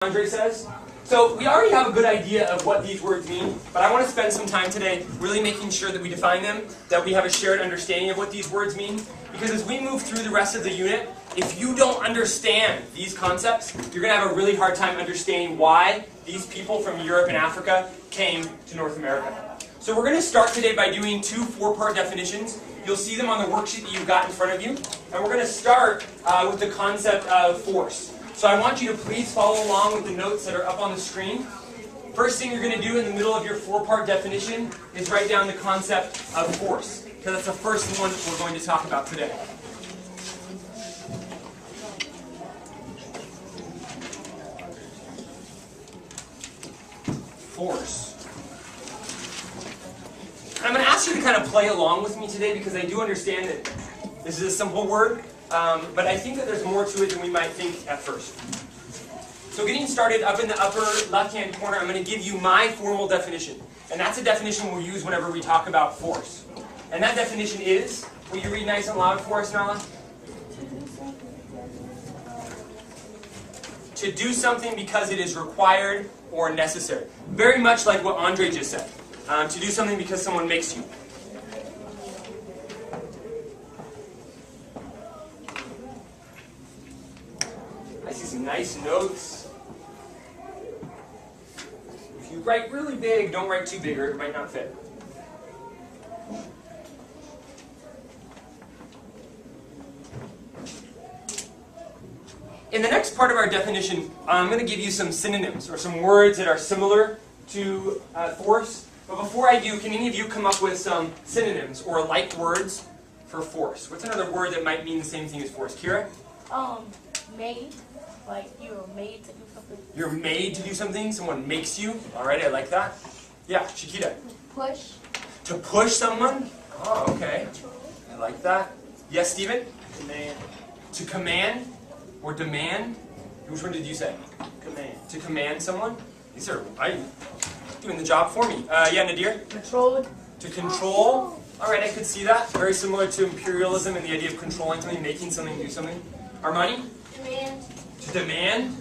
Andre says. So we already have a good idea of what these words mean, but I want to spend some time today really making sure that we define them, that we have a shared understanding of what these words mean, because as we move through the rest of the unit, if you don't understand these concepts, you're going to have a really hard time understanding why these people from Europe and Africa came to North America. So we're going to start today by doing two four-part definitions. You'll see them on the worksheet that you've got in front of you, and we're going to start with the concept of force. So I want you to please follow along with the notes that are up on the screen. First thing you're going to do in the middle of your four-part definition is write down the concept of force, because that's the first one we're going to talk about today. Force. I'm going to ask you to kind of play along with me today, because I do understand that this is a simple word. But I think that there's more to it than we might think at first. So getting started, up in the upper left-hand corner, I'm going to give you my formal definition. And that's a definition we'll use whenever we talk about force. And that definition is, will you read nice and loud for us, Nala? To do something because it is required or necessary. Very much like what Andre just said. To do something because someone makes you. I see some nice notes. If you write really big, don't write too big or it might not fit. In the next part of our definition, I'm going to give you some synonyms or some words that are similar to force. But before I do, can any of you come up with some synonyms or like words for force? What's another word that might mean the same thing as force? Kira? Made. Like you're made to do something. You're made to do something? Someone makes you? Alright, I like that. Yeah, Chiquita. Push. To push someone? Oh, okay. I like that. Yes, Steven? Command. To command? Or demand? Which one did you say? Command. To command someone? These are doing the job for me. Yeah, Nadir? Control. To control? Alright, I could see that. Very similar to imperialism and the idea of controlling something, making something do something. Armani? Demand. To demand?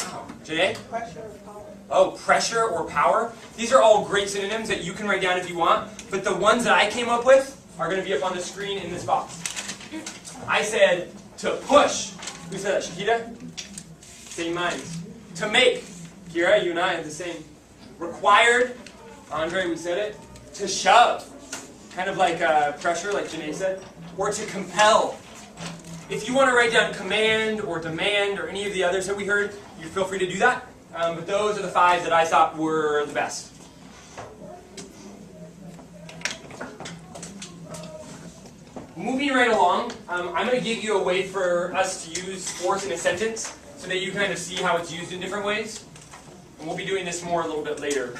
Wow. Jay? Pressure or power. Oh, pressure or power. These are all great synonyms that you can write down if you want, but the ones that I came up with are going to be up on the screen in this box. I said to push. Who said that? Shakita? Same minds. To make. Kira, you and I have the same. Required. Andre, we said it. To shove. Kind of like pressure, like Janae said. Or to compel. If you want to write down command or demand or any of the others that we heard, you feel free to do that. But those are the five that I thought were the best. Moving right along, I'm going to give you a way for us to use force in a sentence so that you kind of see how it's used in different ways. And we'll be doing this more a little bit later.